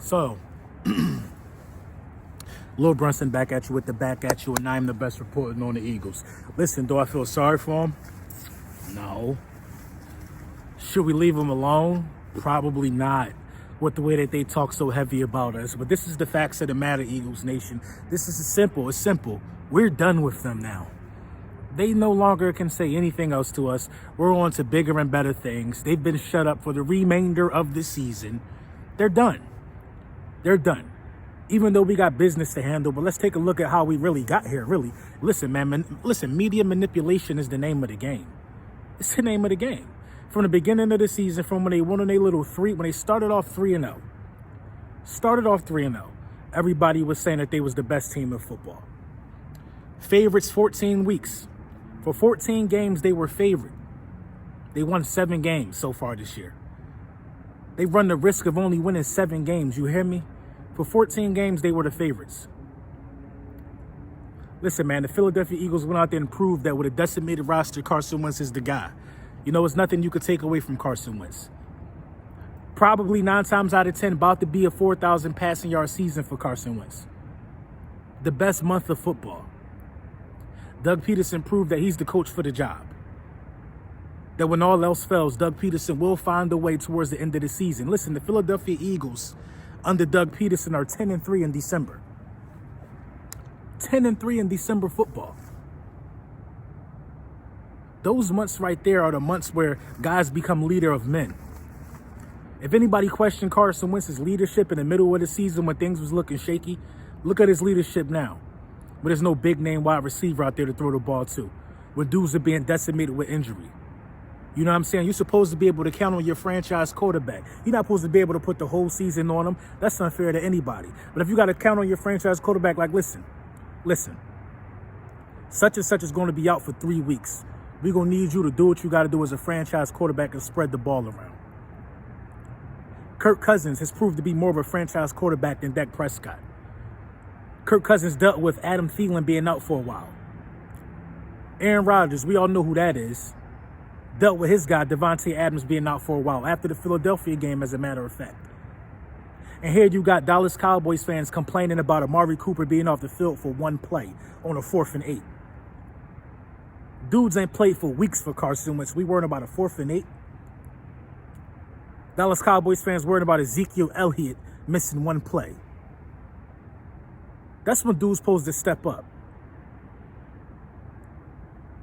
So, Lil Brunson back at you with the back at you, and I'm the best reporting on the Eagles. Listen, do I feel sorry for him? No. Should we leave him alone? Probably not, with the way that they talk so heavy about us. But this is the facts of the matter, Eagles Nation. This is simple. It's simple. We're done with them now. They no longer can say anything else to us. We're on to bigger and better things. They've been shut up for the remainder of the season. They're done. They're done. Even though we got business to handle, but let's take a look at how we really got here, really. Listen, man, listen, media manipulation is the name of the game. It's the name of the game. From the beginning of the season, from when they won on their little when they started off 3-0. Everybody was saying that they was the best team in football. Favorites 14 weeks. For 14 games, they were favored. They won 7 games so far this year. They run the risk of only winning 7 games. You hear me? For 14 games, they were the favorites. Listen, man, the Philadelphia Eagles went out there and proved that with a decimated roster, Carson Wentz is the guy. You know, it's nothing you could take away from Carson Wentz. Probably 9 times out of 10, about to be a 4,000 passing yard season for Carson Wentz. The best month of football. Doug Peterson proved that he's the coach for the job. That when all else fails, Doug Peterson will find a way towards the end of the season. Listen, the Philadelphia Eagles under Doug Peterson are 10-3 in December. 10-3 in December football. Those months right there are the months where guys become leader of men. If anybody questioned Carson Wentz's leadership in the middle of the season when things was looking shaky, look at his leadership now. But there's no big name wide receiver out there to throw the ball to, when dudes are being decimated with injury. You know what I'm saying? You're supposed to be able to count on your franchise quarterback. You're not supposed to be able to put the whole season on him. That's unfair to anybody. But if you got to count on your franchise quarterback, like, listen, such and such is going to be out for 3 weeks. We're going to need you to do what you got to do as a franchise quarterback and spread the ball around. Kirk Cousins has proved to be more of a franchise quarterback than Dak Prescott. Kirk Cousins dealt with Adam Thielen being out for a while. Aaron Rodgers, we all know who that is, dealt with his guy, Devontae Adams, being out for a while, after the Philadelphia game, as a matter of fact. And here you got Dallas Cowboys fans complaining about Amari Cooper being off the field for 1 play on a 4th and 8. Dudes ain't played for weeks for Carson Wentz. We worried about a 4th and 8. Dallas Cowboys fans worried about Ezekiel Elliott missing 1 play. That's when dudes supposed to step up.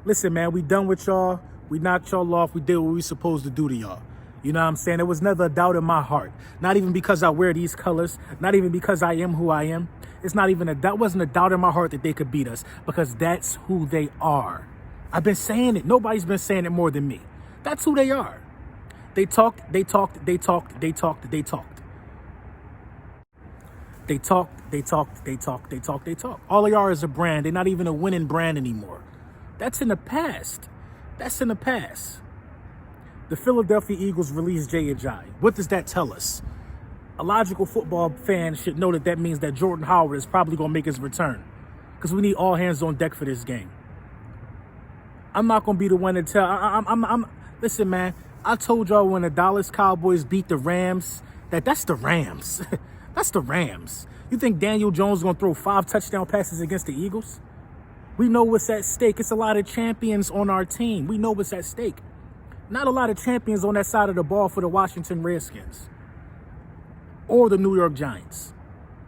Listen, man, we done with y'all. We knocked y'all off. We did what we supposed to do to y'all. You know what I'm saying? There was never a doubt in my heart. Not even because I wear these colors. Not even because I am who I am. It's not even that wasn't a doubt in my heart that they could beat us, because that's who they are. I've been saying it. Nobody's been saying it more than me. That's who they are. They talked, they talked, they talked, they talked, they talked. They talk, they talk, they talk, they talk, they talk. All they are is a brand. They're not even a winning brand anymore. That's in the past. That's in the past. The Philadelphia Eagles released Ajayi. What does that tell us? A logical football fan should know that means that Jordan Howard is probably going to make his return, because we need all hands on deck for this game. I'm not going to be the one to tell. Listen, man, I told y'all when the Dallas Cowboys beat the Rams that's the Rams. That's the Rams. You think Daniel Jones is going to throw 5 touchdown passes against the Eagles? We know what's at stake. It's a lot of champions on our team. We know what's at stake. Not a lot of champions on that side of the ball for the Washington Redskins or the New York Giants.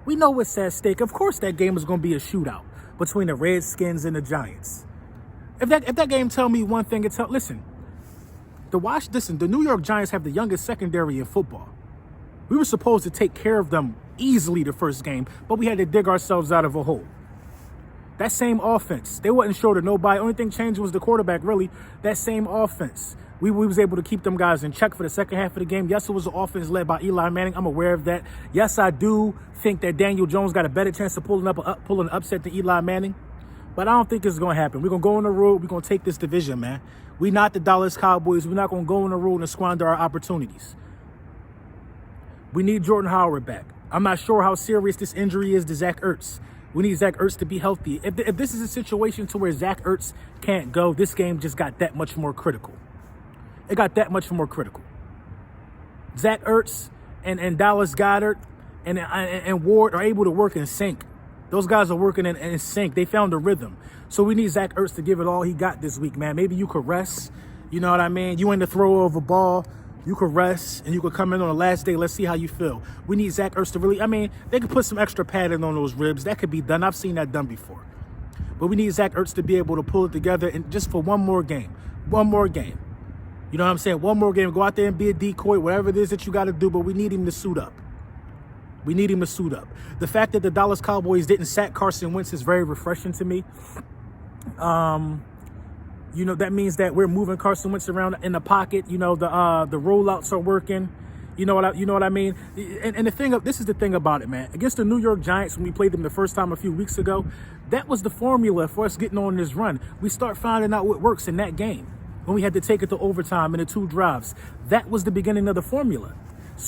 We know what's at stake. Of course that game is going to be a shootout between the Redskins and the Giants. If that game tell me one thing, listen, the New York Giants have the youngest secondary in football. We were supposed to take care of them easily the first game, but we had to dig ourselves out of a hole. That same offense, they wasn't short of nobody. Only thing changed was the quarterback, really. That same offense, we was able to keep them guys in check for the second half of the game. Yes, it was an offense led by Eli Manning. I'm aware of that. Yes, I do think that Daniel Jones got a better chance of pulling an upset than Eli Manning. But I don't think it's going to happen. We're going to go on the road. We're going to take this division, man. We're not the Dallas Cowboys. We're not going to go on the road and squander our opportunities. We need Jordan Howard back. I'm not sure how serious this injury is to Zach Ertz. We need Zach Ertz to be healthy. If this is a situation to where Zach Ertz can't go, this game just got that much more critical. It got that much more critical. Zach Ertz and Dallas Goedert and Ward are able to work in sync. Those guys are working in sync. They found a rhythm. So we need Zach Ertz to give it all he got this week, man. Maybe you could rest. You know what I mean? You in the throw of a ball. You could rest, and you could come in on the last day. Let's see how you feel. We need Zach Ertz to really, I mean, they could put some extra padding on those ribs. That could be done. I've seen that done before. But we need Zach Ertz to be able to pull it together and just for one more game. One more game. You know what I'm saying? One more game. Go out there and be a decoy, whatever it is that you got to do, but we need him to suit up. We need him to suit up. The fact that the Dallas Cowboys didn't sack Carson Wentz is very refreshing to me. You know, that means that we're moving Carson Wentz around in the pocket. You know, the rollouts are working. You know what I mean? And this is the thing about it, man. Against the New York Giants, when we played them the first time a few weeks ago, that was the formula for us getting on this run. We start finding out what works in that game. When we had to take it to overtime in the 2 drives, that was the beginning of the formula.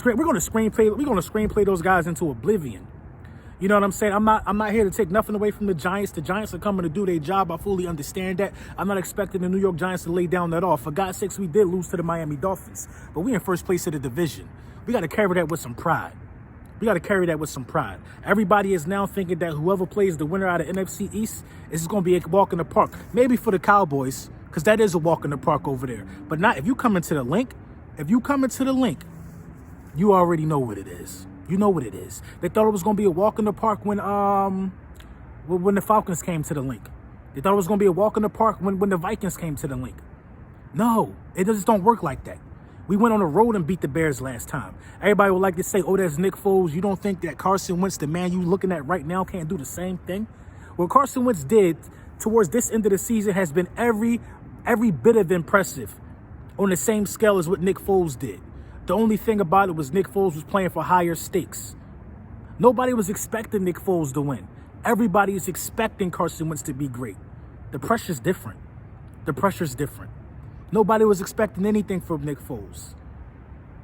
We're going to screenplay those guys into oblivion. You know what I'm saying? I'm not here to take nothing away from the Giants. The Giants are coming to do their job. I fully understand that. I'm not expecting the New York Giants to lay down that off. For God's sakes, we did lose to the Miami Dolphins, but we in first place of the division. We got to carry that with some pride. Everybody is now thinking that whoever plays the winner out of NFC East is going to be a walk in the park. Maybe for the Cowboys, because that is a walk in the park over there. But not if you come into the link. You already know what it is. You know what it is. They thought it was going to be a walk in the park when the Falcons came to the link. They thought it was going to be a walk in the park when the Vikings came to the link. No, it just don't work like that. We went on the road and beat the Bears last time. Everybody would like to say, oh, that's Nick Foles. You don't think that Carson Wentz, the man you looking at right now, can't do the same thing? What Carson Wentz did towards this end of the season has been every bit of impressive on the same scale as what Nick Foles did. The only thing about it was Nick Foles was playing for higher stakes. Nobody was expecting Nick Foles to win. Everybody is expecting Carson Wentz to be great. The pressure's different. Nobody was expecting anything from Nick Foles.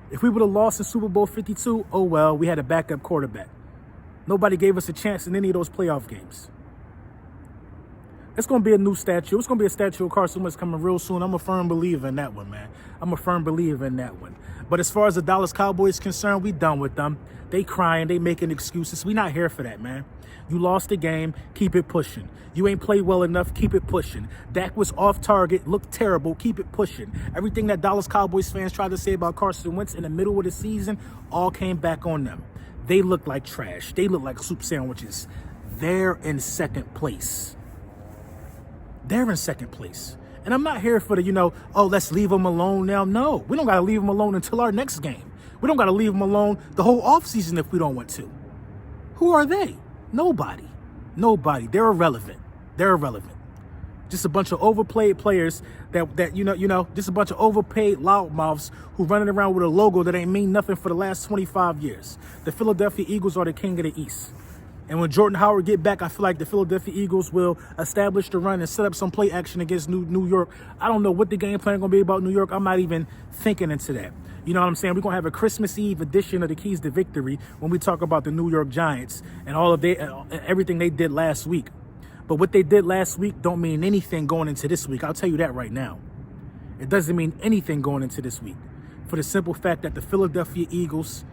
If we would have lost in Super Bowl 52, oh well, we had a backup quarterback. Nobody gave us a chance in any of those playoff games. It's going to be a new statue. It's going to be a statue of Carson Wentz coming real soon. I'm a firm believer in that one, man. But as far as the Dallas Cowboys concerned, we done with them. They crying. They making excuses. We not here for that, man. You lost the game. Keep it pushing. You ain't played well enough. Keep it pushing. Dak was off target. Looked terrible. Keep it pushing. Everything that Dallas Cowboys fans tried to say about Carson Wentz in the middle of the season all came back on them. They look like trash. They look like soup sandwiches. They're in second place. And I'm not here for the, let's leave them alone now. No, we don't got to leave them alone until our next game. We don't got to leave them alone the whole offseason if we don't want to. Who are they? Nobody. They're irrelevant. Just a bunch of overplayed players just a bunch of overpaid loudmouths who running around with a logo that ain't mean nothing for the last 25 years. The Philadelphia Eagles are the king of the East. And when Jordan Howard get back, I feel like the Philadelphia Eagles will establish the run and set up some play action against New York. I don't know what the game plan going to be about New York. I'm not even thinking into that. You know what I'm saying? We're going to have a Christmas Eve edition of the Keys to Victory when we talk about the New York Giants and everything they did last week. But what they did last week don't mean anything going into this week. I'll tell you that right now. It doesn't mean anything going into this week. For the simple fact that the Philadelphia Eagles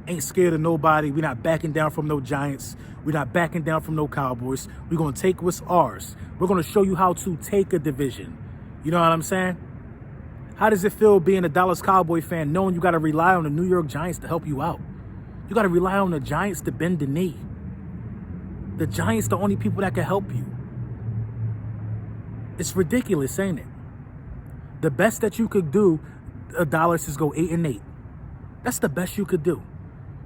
ain't scared of nobody. We're not backing down from no Giants. We're not backing down from no Cowboys. We're going to take what's ours. We're going to show you how to take a division. You know what I'm saying? How does it feel being a Dallas Cowboy fan knowing you got to rely on the New York Giants to help you out? You got to rely on the Giants to bend the knee. The Giants the only people that can help you. It's ridiculous, ain't it? The best that you could do, Dallas, is go 8-8. That's the best you could do.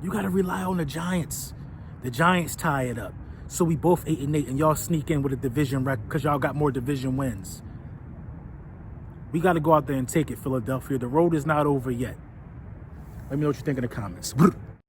You got to rely on the Giants. The Giants tie it up. So we both 8-8 and y'all sneak in with a division record because y'all got more division wins. We got to go out there and take it, Philadelphia. The road is not over yet. Let me know what you think in the comments.